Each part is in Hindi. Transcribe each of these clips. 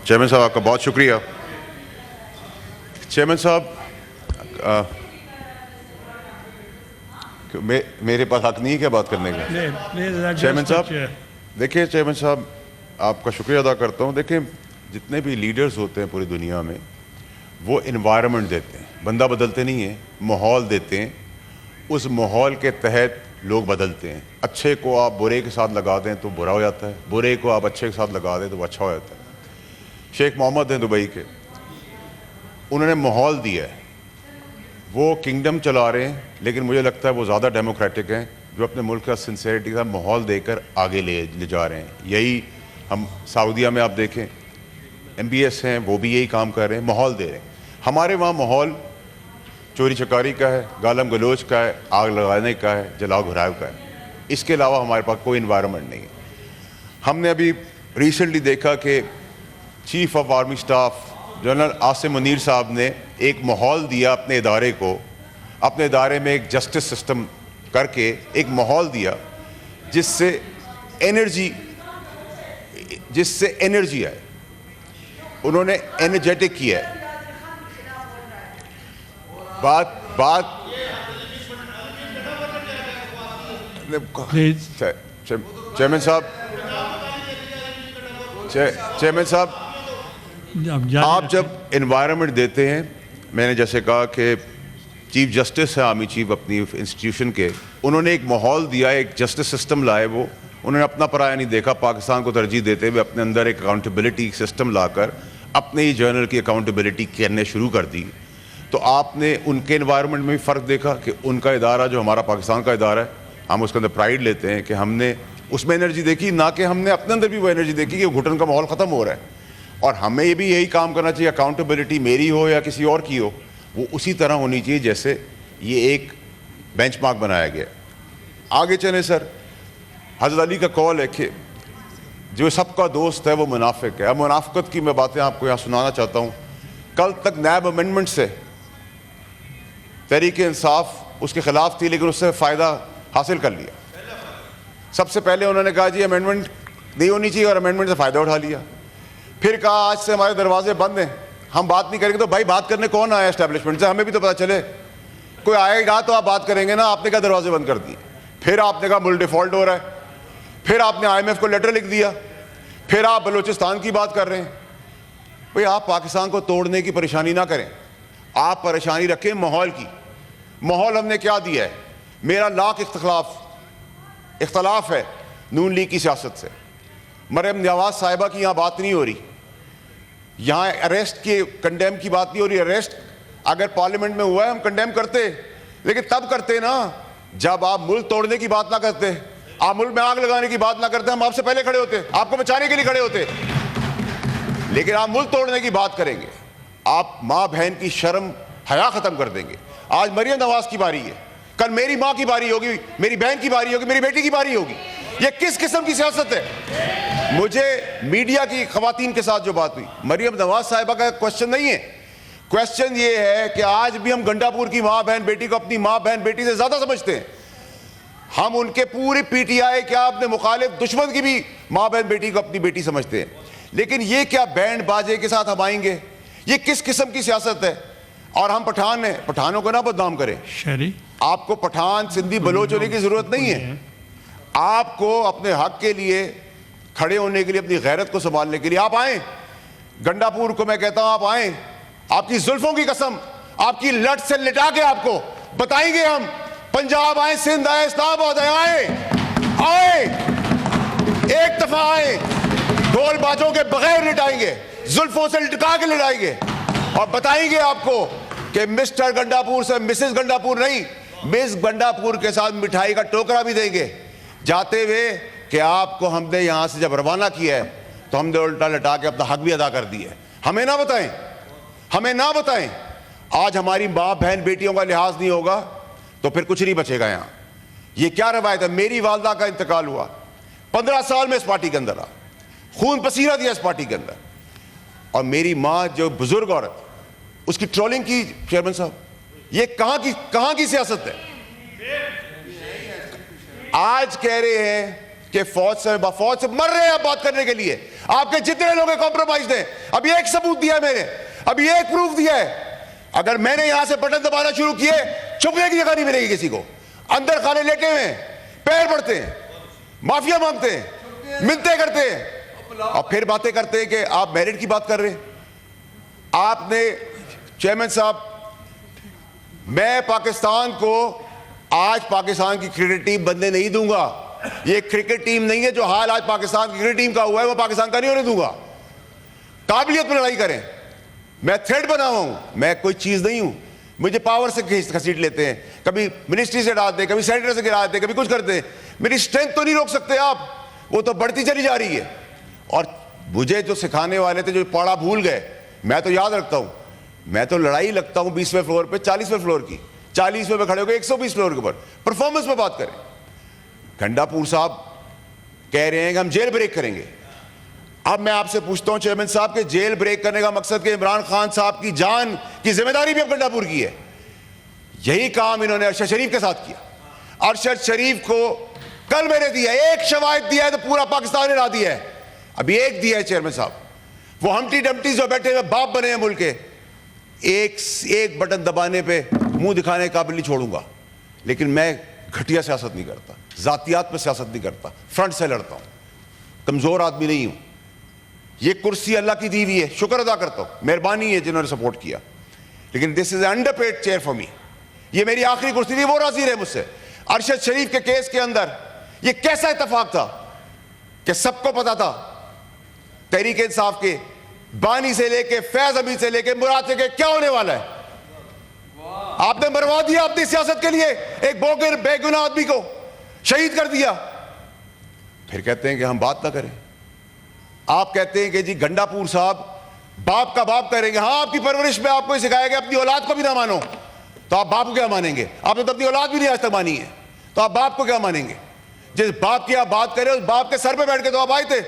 चेयरमैन साहब आपका बहुत शुक्रिया। चेयरमैन साहब मेरे पास हक नहीं है क्या बात करने का? चेयरमैन साहब देखिए, चेयरमैन साहब आपका शुक्रिया अदा करता हूँ। देखिए, जितने भी लीडर्स होते हैं पूरी दुनिया में वो इन्वायरमेंट देते हैं, बंदा बदलते नहीं है, माहौल देते हैं, उस माहौल के तहत लोग बदलते हैं। अच्छे को आप बुरे के साथ लगा दें तो बुरा हो जाता है, बुरे को आप अच्छे के साथ लगा दें तो वो अच्छा हो जाता है। शेख मोहम्मद हैं दुबई के, उन्होंने माहौल दिया है, वो किंगडम चला रहे हैं, लेकिन मुझे लगता है वो ज़्यादा डेमोक्रेटिक हैं, जो अपने मुल्क का सिंसेरिटी का माहौल देकर आगे ले जा रहे हैं। यही हम सऊदीया में आप देखें, MBS हैं, वो भी यही काम कर रहे हैं, माहौल दे रहे हैं। हमारे वहाँ माहौल चोरी चकारी का है, गालम गलोच का है, आग लगाने का है, जलाओ घुराव का है। इसके अलावा हमारे पास कोई इन्वायरमेंट नहीं है। हमने अभी रिसेंटली देखा कि chief of army staff general Asim Munir साहब ने एक माहौल दिया अपने इदारे को, अपने इदारे में एक जस्टिस सिस्टम करके एक माहौल दिया जिससे एनर्जी आए। उन्होंने एनर्जेटिक किया है। चेयरमैन साहब आप जब एनवायरनमेंट देते हैं, मैंने जैसे कहा कि चीफ जस्टिस है आर्मी चीफ अपनी इंस्टीट्यूशन के, उन्होंने एक माहौल दिया, एक जस्टिस सिस्टम लाए। वो उन्होंने अपना पराया नहीं देखा, पाकिस्तान को तरजीह देते हुए अपने अंदर एक अकाउंटेबिलिटी सिस्टम लाकर अपने ही जर्नल की अकाउंटेबिलिटी करने शुरू कर दी। तो आपने उनके एनवायरनमेंट में भी फ़र्क देखा कि उनका इदारा जो हमारा पाकिस्तान का इदारा है, हम उसके अंदर प्राइड लेते हैं कि हमने उसमें एनर्जी देखी, ना कि हमने अपने अंदर भी वो एनर्जी देखी कि घुटन का माहौल ख़त्म हो रहा है। और हमें ये भी यही काम करना चाहिए, अकाउंटेबिलिटी मेरी हो या किसी और की हो, वो उसी तरह होनी चाहिए जैसे ये एक बेंचमार्क बनाया गया। आगे चलें सर, हज़रत अली का कौल है कि जो सबका दोस्त है वो मुनाफिक है। अब मुनाफिकत की मैं बातें आपको यहाँ सुनाना चाहता हूँ। कल तक नैब अमेंडमेंट से तहरीक इंसाफ उसके ख़िलाफ़ थी, लेकिन उससे फ़ायदा हासिल कर लिया। सबसे पहले उन्होंने कहा जी अमेंडमेंट नहीं होनी चाहिए और अमेंडमेंट से फ़ायदा उठा लिया। फिर कहा आज से हमारे दरवाजे बंद हैं, हम बात नहीं करेंगे। तो भाई बात करने कौन आया एस्टैब्लिशमेंट से? हमें भी तो पता चले, कोई आएगा तो आप बात करेंगे ना। आपने क्या दरवाजे बंद कर दिए? फिर आपने कहा मुल्क डिफ़ॉल्ट हो रहा है, फिर आपने IMF को लेटर लिख दिया, फिर आप बलूचिस्तान की बात कर रहे हैं। भाई आप पाकिस्तान को तोड़ने की परेशानी ना करें, आप परेशानी रखें माहौल की। माहौल हमने क्या दिया है? मेरा लाख इख्तलाफ है नून लीग की सियासत से। मरियम नवाज साहिबा की यहाँ बात नहीं हो रही, यहाँ अरेस्ट के कंडेम की बात नहीं हो रही। अरेस्ट अगर पार्लियामेंट में हुआ है हम कंडेम करते, लेकिन तब करते ना जब आप मुल्क तोड़ने की बात ना करते, आप मुल्क में आग लगाने की बात ना करते। हम आपसे पहले खड़े होते, आपको बचाने के लिए खड़े होते, लेकिन आप मुल्क तोड़ने की बात करेंगे। आप माँ बहन की शर्म हया खत्म कर देंगे। आज मरियम नवाज की बारी है, कल मेरी माँ की बारी होगी, मेरी बहन की बारी होगी, मेरी बेटी की बारी होगी। ये किस किस्म की सियासत है? मुझे मीडिया की खवातीन के साथ जो बात हुई, मरियम नवाज साहिबा का क्वेश्चन नहीं है। क्वेश्चन ये है कि आज भी हम गंडापुर की माँ बहन बेटी को अपनी माँ बहन बेटी से ज्यादा समझते हैं। हम उनके पूरी PTI क्या अपने मुखालिफ दुश्मन की भी माँ बहन बेटी को अपनी बेटी समझते हैं। लेकिन ये क्या बैंड बाजे के साथ हम आएंगे? ये किस किस्म की सियासत है? और हम पठान हैं, पठानों को ना बदनाम करें। आपको पठान सिंधी बलोच होने की जरूरत नहीं है। आपको अपने हक के लिए खड़े होने के लिए, अपनी गैरत को संभालने के लिए आप आए गंडापुर को। मैं कहता हूं आप आए, आपकी जुल्फों की कसम, आपकी लट से लिटा के आपको बताएंगे हम। पंजाब आए, सिंध आए, इस्लामाबाद आए, आए एक दफा आए, ढोल बाजों के बगैर लिटाएंगे, जुल्फों से लिटका के लिटाएंगे और बताएंगे आपको कि मिस्टर गंडापुर से मिसेस गंडापुर नहीं, मिस गंडापुर के साथ मिठाई का टोकरा भी देंगे जाते हुए कि आपको हमने यहां से जब रवाना किया है तो हमने उल्टा लटा के अपना हक भी अदा कर दिया है। हमें ना बताएं, हमें ना बताएं। आज हमारी माँ बहन बेटियों का लिहाज नहीं होगा तो फिर कुछ नहीं बचेगा यहाँ। ये क्या रवायत है? मेरी वालदा का इंतकाल हुआ, 15 साल में इस पार्टी के अंदर रहा, खून पसीना दिया इस पार्टी के अंदर, और मेरी माँ जो बुजुर्ग औरत, उसकी ट्रोलिंग की। चेयरमैन साहब, ये कहां की सियासत है? आज कह रहे हैं कि फौज से मर रहे हैं आप बात करने के लिए। आपके जितने लोग कॉम्प्रोमाइज हैं, अभी एक सबूत दिया है मैंने, अभी एक प्रूफ दिया है। अगर मैंने यहां से बटन दबाना शुरू किए, छुपने की जगह नहीं मिलेगी किसी को। अंदर खाने लेटे हुए हैं, पैर पड़ते हैं, माफिया मांगते हैं, मिलते करते हैं और फिर बातें करते हैं कि आप मेरिट की बात कर रहे हैं। आपने चेयरमैन साहब, मैं पाकिस्तान को आज पाकिस्तान की क्रिकेट टीम बनने नहीं दूंगा। ये क्रिकेट टीम नहीं है। जो हाल आज पाकिस्तान की क्रिकेट टीम का हुआ है वो पाकिस्तान का नहीं होने दूंगा। काबिलियत में लड़ाई करें। मैं थ्रेड बना हुआ हूं, मैं कोई चीज नहीं हूं। मुझे पावर से घसीट लेते हैं, कभी मिनिस्ट्री से डालते हैं, कभी सेनेटर से गिरा देते हैं, कभी कुछ करते हैं। मेरी स्ट्रेंथ तो नहीं रोक सकते आप, वो तो बढ़ती चली जा रही है। और मुझे जो सिखाने वाले थे, जो पढ़ा भूल गए, मैं तो याद रखता हूं। मैं तो लड़ाई लगता हूं 20वें फ्लोर पे 40वें फ्लोर की, 40वें पे खड़े होकर 120 फ्लोर के ऊपर परफॉर्मेंस में बात करें। गंडापुर साहब कह रहे हैं कि हम जेल ब्रेक करेंगे। अब मैं आपसे पूछता हूं चेयरमैन साहब के जेल ब्रेक करने का मकसद कि इमरान खान साहब की जान की जिम्मेदारी भी अब गंडापुर की है। यही काम इन्होंने अरशद शरीफ के साथ किया। अरशद शरीफ को कल मैंने दिया, एक शवाहिद दिया है तो पूरा पाकिस्तान हिला दिया है। अभी एक दिया है चेयरमैन साहब। वो हम्टी डम्टी जो बैठे हुए बाप बने हैं मुल्क के, एक बटन दबाने पे मुंह दिखाने का काबिल नहीं छोड़ूंगा। लेकिन मैं घटिया सियासत नहीं करता, जातियात पे सियासत नहीं करता, फ्रंट से लड़ता हूं, कमजोर आदमी नहीं हूं। ये कुर्सी अल्लाह की दी हुई है, शुक्र अदा करता हूं, मेहरबानी है जिन्होंने सपोर्ट किया। लेकिन this is underpaid chair for me. ये मेरी आखिरी कुर्सी थी, वो राजी रहे मुझसे। अरशद शरीफ के केस के अंदर ये कैसा इत्तेफाक था कि सबको पता था, तहरीक इंसाफ के बानी से लेके फैज अमीर से लेके मुराद से के क्या होने वाला है। आपने मरवा दिया अपनी सियासत के लिए एक बोगर बेगुनाह आदमी को शहीद कर दिया। फिर कहते हैं कि हम बात ना करें। आप कहते हैं कि जी गंडापुर साहब बाप का बाप करेंगे। हाँ, आपकी परवरिश में आपको सिखाया गया अपनी औलाद को भी ना मानो, तो आप बाप को क्या मानेंगे? आपने तो अपनी औलाद भी नहीं आज तक मानी है, तो आप बाप को क्या मानेंगे? जिस बाप की आप बात करें उस बाप के सर पे बैठ के तो आप आए थे।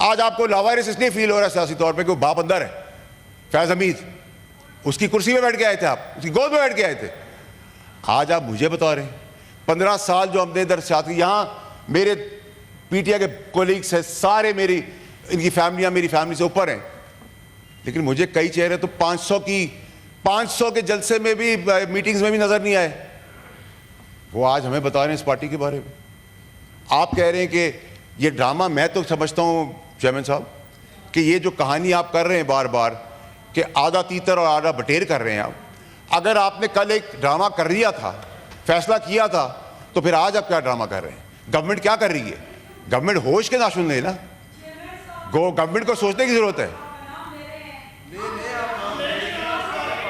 आज आपको लावारिस इसलिए फील हो रहा है सियासी तौर पे कि वो बाप अंदर है। फैज हमीद उसकी कुर्सी में बैठ के आए थे, आप उसकी गोद में बैठ के आए थे। आज आप मुझे बता रहे हैं 15 साल जो हमने इधर सियासत, यहाँ मेरे पीटीआई के कोलीग्स हैं सारे, मेरी इनकी फैमिलियां मेरी फैमिली से ऊपर हैं। लेकिन मुझे कई चेहरे तो 500 के जलसे में भी, मीटिंग्स में भी नजर नहीं आए। वो आज हमें बता रहे हैं इस पार्टी के बारे में। आप कह रहे हैं कि ये ड्रामा, मैं तो समझता हूं चेयरमैन साहब कि ये जो कहानी आप कर रहे हैं बार बार कि आधा तीतर और आधा बटेर कर रहे हैं आप। अगर आपने कल एक ड्रामा कर लिया था, फैसला किया था, तो फिर आज आप क्या ड्रामा कर रहे हैं? गवर्नमेंट क्या कर रही है? गवर्नमेंट होश के नाशुन है ना, गवर्नमेंट को सोचने की जरूरत है।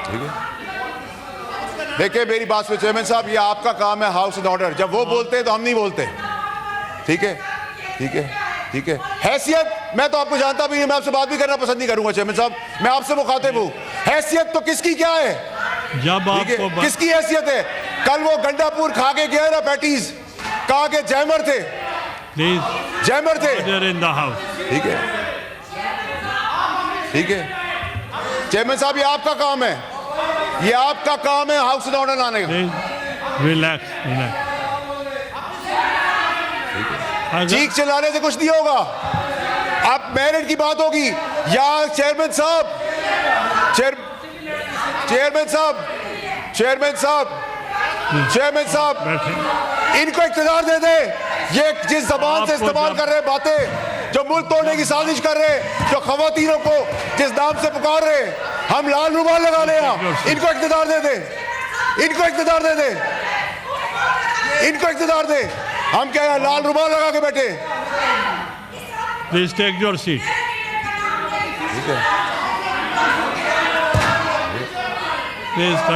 ठीक है, देखिए मेरी बात सुनिए चेयरमैन साहब, ये आपका काम है हाउस एंड ऑर्डर। जब वो बोलते हैं तो हम नहीं बोलते। ठीक है, ठीक है, ठीक है। हैसियत मैं तो आपको जानता भी नहीं, मैं आपसे बात भी करना पसंद नहीं करूंगा चेयरमैन साहब, मैं आपसे मुखातिब हूं। हैसियत तो किसकी क्या है? जब आपको किसकी हैसियत है? कल वो गंडापुर खा के गया ना पैटीज, कहा के जैमर थे, जैमर थे। ठीक है, ठीक है चेयरमैन साहब, ये आपका काम है, ये आपका काम है हाउस एंड ऑर्डर लाने का। रिलैक्स। चीख चिल्लाने से कुछ नहीं होगा। अब मेरिट की बात होगी या चेयरमैन साहब, चेयरमैन साहब, चेयरमैन साहब, चेयरमैन साहब, इनको इख्तियार दे दे। ये जिस जबान से इस्तेमाल कर रहे हैं बातें, जो मुल्क तोड़ने की साजिश कर रहे हैं, जो खवातीनों को जिस नाम से पुकार रहे हैं, हम लाल रुमाल लगा ले, इनको इख्तियार दे दे, इनको इख्तियार दे दे, इनको इख्तियार दे। हम क्या यहाँ लाल रुमाल लगा के बैठे? Please take your seat. ठीक है,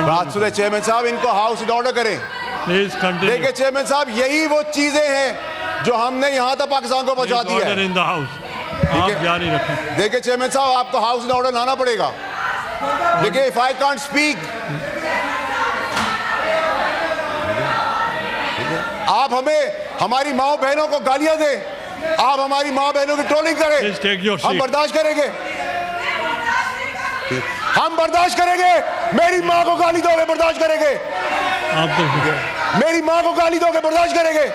बात सुने चेयरमैन साहब, इनको हाउस एंड ऑर्डर करें। Please continue. देखिए चेयरमैन साहब, यही वो चीजें हैं जो हमने यहाँ तक पाकिस्तान को पहुंचा दी है। इन द हाउस आप जारी रखें। देखिए चेयरमैन साहब, आपको हाउस एंड ऑर्डर लाना पड़ेगा। देखिए इफ आई कांट स्पीक, आप हमें हमारी माँ बहनों को गालियां दें, आप हमारी माँ बहनों की ट्रोलिंग करें, हम बर्दाश्त करेंगे, हम बर्दाश्त करेंगे। मेरी माँ को गाली दोगे, बर्दाश्त करेंगे? आप तो मेरी माँ को गाली दोगे, बर्दाश्त करेंगे?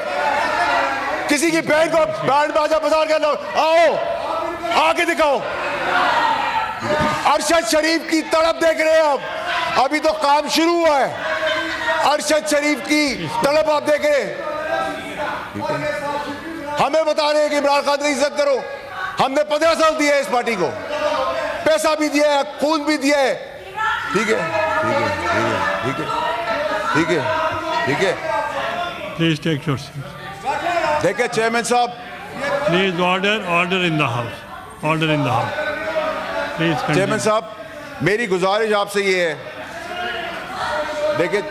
किसी की बहन को बैंड बाजा बजा के लो, आओ आके दिखाओ। अरशद शरीफ की तड़प देख रहे हैं आप, अभी तो काम शुरू हुआ है। अरशद शरीफ की तड़प आप देख रहे हैं। हमें बता रहे हैं कि इमरान खान की इज्जत करो। हमने 15 साल दिए इस पार्टी को, पैसा भी दिया है, खून भी दिया है। ठीक है, ठीक है, ठीक है, ठीक है। Please take your seat. देखिए चेयरमैन साहब, please order in the house, order in the house. Please chairman साहब, मेरी गुजारिश आपसे ये है, देखिए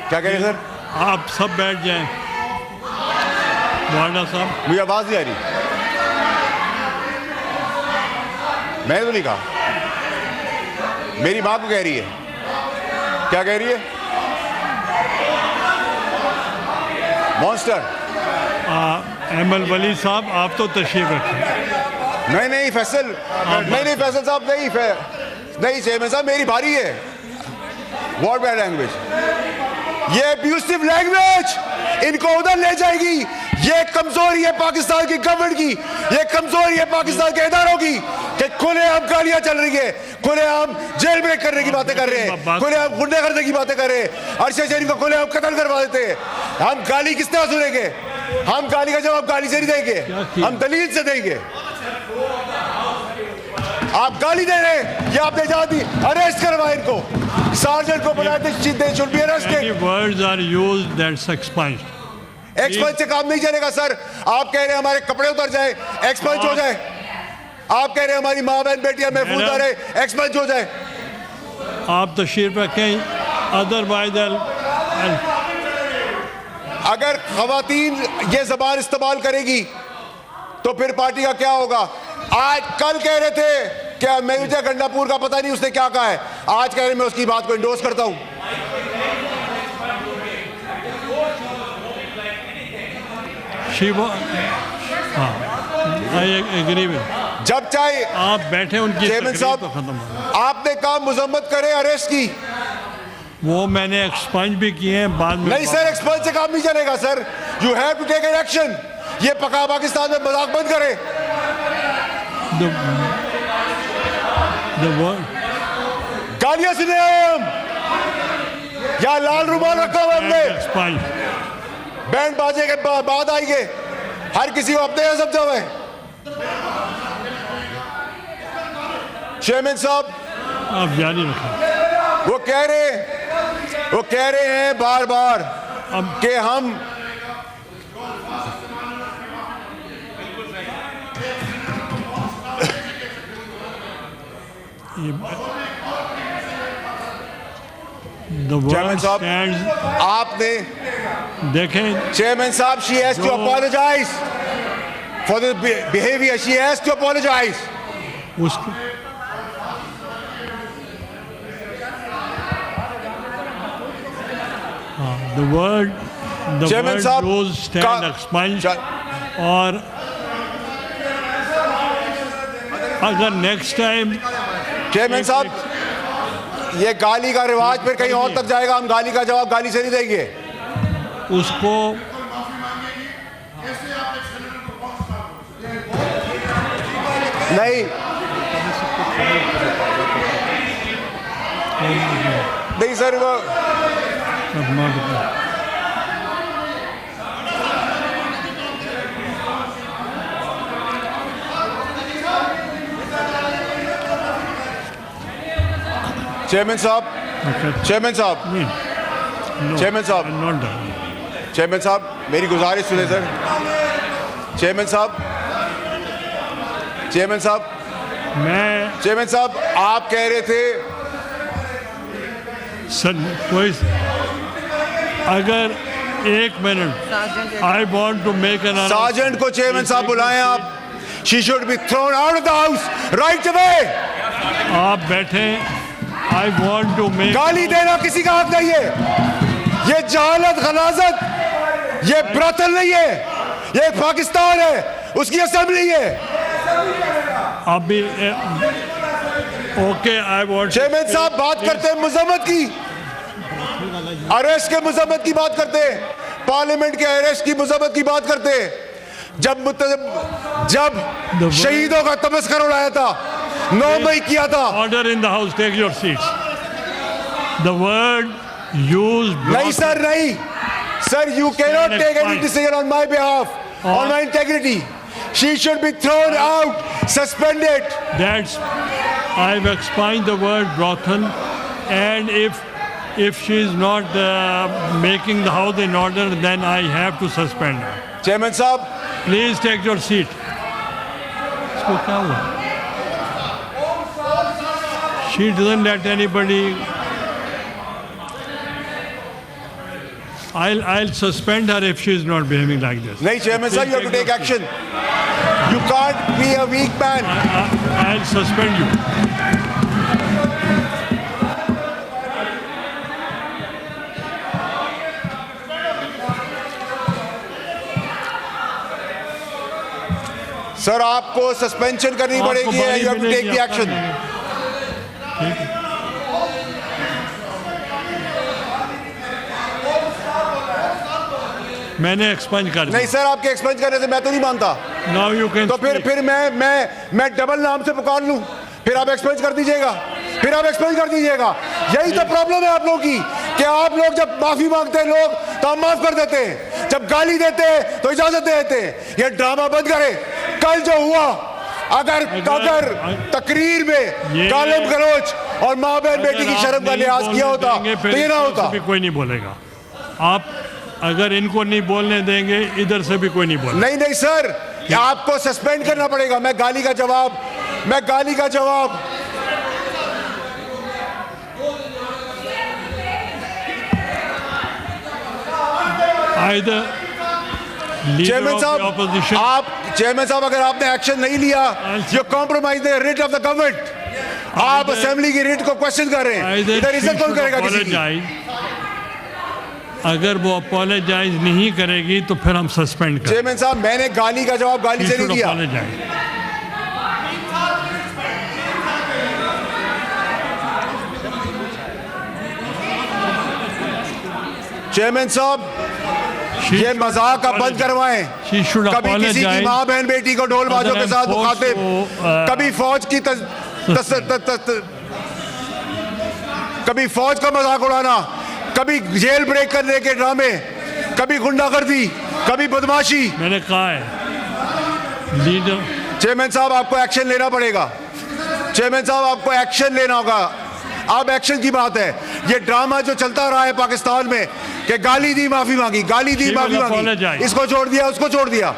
क्या कह रहे हैं सर? आप सब बैठ जाएं। वार्डा साहब, मुझे आवाज नहीं आ रही। मैंने तो नहीं कहा, मेरी मां को कह रही है। क्या कह रही है? मॉन्स्टर। एमएल वली साहब, आप तो तशरीफ रखें। नहीं फैसल, नहीं फैसल साहब, नहीं चेयरमैन साहब, मेरी बारी है। व्हाट बैड लैंग्वेज, ये अब्यूसिव लैंग्वेज इनको उधर ले जाएगी। ये कमजोरी है पाकिस्तान की गवर्नमेंट की, ये कमजोरी है पाकिस्तान के इदारों की कि खुलेआम गालियां चल रही है, खुलेआम जेल ब्रेक करने की बातें कर रहे हैं, खुलेआम गुंडे करने की बातें कर रहे हैं, अरशद शरीफ को खुलेआम कत्ल करवा देते हैं। हम गाली किस तरह सुनेंगे? हम गाली का जवाब गाली से नहीं देंगे, हम दलील से देंगे। आप गाली दे रहे हैं, ये आपने जवाब दी, अरेस्ट करवाए इनको, सार्जेंट को बुलाए थे, should be arrested. Words are used that's expunged. Expunge से काम नहीं चलेगा सर। आप कह रहे हैं हमारे कपड़े उतर जाए, एक्सपंज हो जाए। आप कह रहे हैं हमारी माँ बहन बेटियां महफूज रहे, एक्सपंज हो जाए। आप तशरीफ रखें, अदरवाइज अगर खवातीन ये जबान इस्तेमाल करेगी तो फिर पार्टी का क्या होगा? आज कल कह रहे थे क्या मेहुजा गंडापुर का पता नहीं उसने क्या कहा है, आज कह रहे मैं उसकी बात को इंडोर्स करता हूं। जब चाहे आप बैठे, उनकी चेयरमैन साहब तो खत्म हो। आपने काम मुजम्मत करे अरेस्ट की, वो मैंने एक्सपंज भी किए हैं बाद में। नहीं सर, एक्सपंज से काम नहीं चलेगा sir, you have to take an action. ये पका पाकिस्तान में मजाक बंद करे। गालियां सुने हम, या लाल रुमाल रखा हुआ हमने, बैंड बाजे के बाद आएंगे, हर किसी को अपने यहाँ समझा हुआ है। चेयरमैन साहब, आप जारी रखें। वो कह रहे हैं बार बार कि हम चेयरमैन साहब, आपने देखें, चेयरमैन साहब, she has to apologise for the behaviour, she has to apologise. उसको the word goes stand expunged। और अगर नेक्स्ट टाइम चेयरमैन साहब, ये गाली का रिवाज फिर कहीं और तक जाएगा, हम गाली का जवाब गाली से नहीं देंगे। उसको नहीं सर, वो चेयरमैन साहब, चेयरमैन साहब, चेयरमैन साहब, चेयरमैन साहब, मेरी गुजारिश सुने सर। चेयरमैन साहब, चेयरमैन साहब, चेयरमैन साहब, आप कह रहे थे सर, कोई अगर 1 minute, I want to make an sergeant को चेयरमैन साहब बुलाएं आप। She should be thrown out of the house right away. आप बैठे, आई वॉन्ट टू मेक। गाली देना किसी का हक नहीं है, ये जहालत गलाजत, ये ब्रतल नहीं है, ये पाकिस्तान है, उसकी असेंबली है। अभी Okay, I want. चेयरमैन साहब बात करते हैं मजम्मत की, अरेस्ट के मजम्मत की बात करते हैं, पार्लियामेंट के अरेस्ट की मजम्मत की बात करते हैं। जब शहीदों का तमस्कर उड़ाया था, 9 मई किया था। Order in the house. Take your seats. The word used. नहीं सर, नहीं sir, you cannot take any decision on my behalf, on my integrity. She should be thrown out, suspended. That's. I've explained the word broken, and if she is not making the house in order, then I have to suspend her. Chairman साहब, Please take your seat. इसको क्या हुआ? She doesn't let anybody. I'll suspend her if she is not behaving like this. नहीं चेयरमैन साहब, you have to take action. You can't be a weak man. I'll suspend you. Sir आपको सस्पेंशन करनी पड़ेगी, you have to take the action. मैंने एक्सपेंज कर दिया। नहीं सर, आपके एक्सपेंज करने से मैं तो नहीं मानता। Now you can तो फिर मैं डबल नाम से पुकार लूं, फिर आप एक्सपेंज कर दीजिएगा, फिर आप एक्सपेंज कर दीजिएगा। यही तो प्रॉब्लम है आप लोगों की, कि आप लोग जब माफी मांगते हैं लोग तो हम माफ कर देते हैं, जब गाली देते हैं तो इजाजत दे देते हैं। ये ड्रामा बंद करें। कल जो हुआ, अगर तकरीर में गालिब गलौज और माँ बहन बेटी की शर्म का लिहाज किया होता तो ये ना होता। कोई नहीं बोलेगा। आप अगर इनको नहीं बोलने देंगे, इधर से भी कोई नहीं बोलेगा। नहीं सर, आपको सस्पेंड करना पड़ेगा। मैं गाली का जवाब चेयरमैन साहब अगर आपने एक्शन नहीं लिया, you compromise the writ of the government. आप असेंबली की रिट को क्वेश्चन कर रहे हैं, इधर इज्जत कौन करेगा किसी की? अगर वो अपोलोजाइज नहीं करेगी तो फिर हम सस्पेंड करें। चेयरमैन साहब, मैंने गाली का जवाब गाली से नहीं दिया। चेयरमैन साहब, ये मजाक का बंद करवाएं। कभी किसी की माँ बहन बेटी को ढोल बाजों के साथ मुखातिब, कभी फौज का मजाक उड़ाना, कभी जेल ब्रेक करने के ड्रामे, कभी गुंडागर्दी, कभी बदमाशी। मैंने कहा है लीडर। चेयरमैन साहब, आपको एक्शन लेना पड़ेगा। चेयरमैन साहब, आपको एक्शन लेना होगा। अब एक्शन की बात है। ये ड्रामा जो चलता रहा है पाकिस्तान में कि गाली दी माफी मांगी, गाली दी माफी मांगी, इसको छोड़ दिया, उसको छोड़ दिया।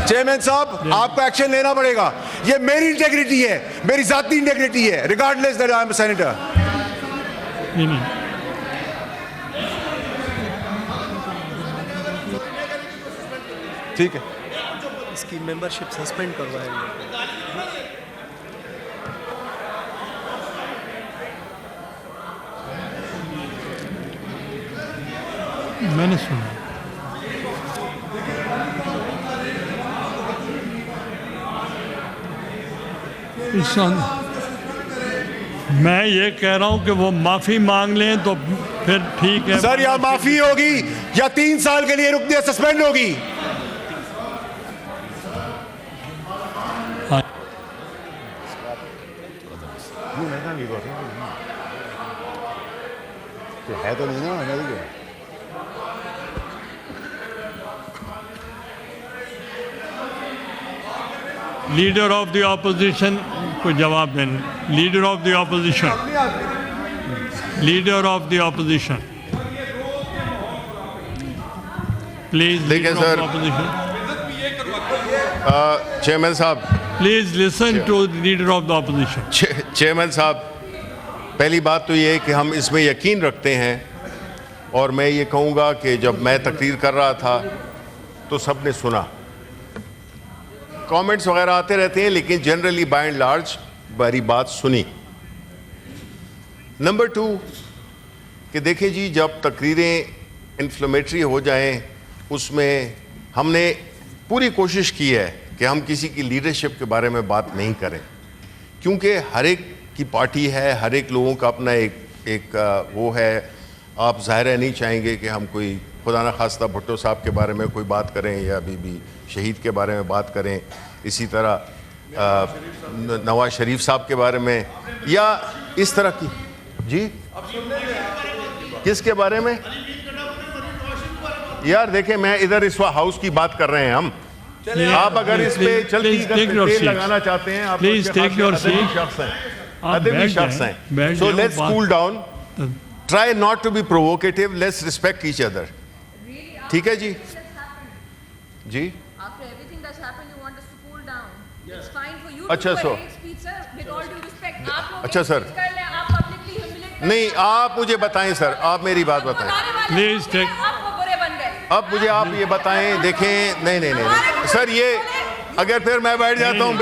चेयरमैन साहब, आपको एक्शन लेना पड़ेगा। ये मेरी इंटेग्रिटी है, मेरी जाती इंटेग्रिटी है, regardless that I am a senator. ठीक है, इसकी मेंबरशिप सस्पेंड करवाएंगे। मैंने सुना। मैं ये कह रहा हूं कि वो माफी मांग लें तो फिर ठीक है सर। या माफी होगी या 3 साल के लिए रुक दिया सस्पेंड होगी। है तो नहीं ना, लीडर ऑफ द ऑपोजिशन को जवाब देना। Leader of the opposition, leader of the opposition, please. देखिए सर, चेयरमैन साहब, please listen to leader of the opposition. Chairman साहब, पहली बात तो ये है कि हम इसमें यकीन रखते हैं, और मैं ये कहूँगा कि जब मैं तकरीर कर रहा था तो सबने सुना। कमेंट्स वगैरह आते रहते हैं, लेकिन जनरली बाय एंड लार्ज मेरी बात सुनी। नंबर 2 कि देखिए जी, जब तकरीरें इन्फ्लेमेटरी हो जाएं, उसमें हमने पूरी कोशिश की है कि हम किसी की लीडरशिप के बारे में बात नहीं करें, क्योंकि हर एक की पार्टी है, हर एक लोगों का अपना एक वो है। आप ज़ाहिर है नहीं चाहेंगे कि हम कोई खुदा न खास्ता भुट्टो साहब के बारे में कोई बात करें या बीबी शहीद के बारे में बात करें, इसी तरह नवाज शरीफ साहब के बारे में या इस तरह की। जी किसके बारे में? यार देखें, मैं इधर इस हाउस की बात कर रहे हैं हम। आप अगर इस पे चलती तेल लगाना चाहते हैं, आप प्लीज टेक योर सीट। अदबी शख्स हैं, so let's cool down, try not to be provocative, let's respect each other. ठीक है जी? जी After everything that's happened, you want us to cool down. It's fine for you अच्छा, to do so- a hate speech, sir. With all due respect, आप लोग अच्छा, hate sir. speech कर लें, आप publicly humiliate कर नहीं, लें। आप मुझे बताएं सर, आप मेरी बात बताएं। बुलाने वाले Please लोग take- हैं, आप वो बुरे बन गए। अब मुझे आप ये बताएं, देखें, नहीं सर, ये अगर फिर मैं बैठ जाता हूँ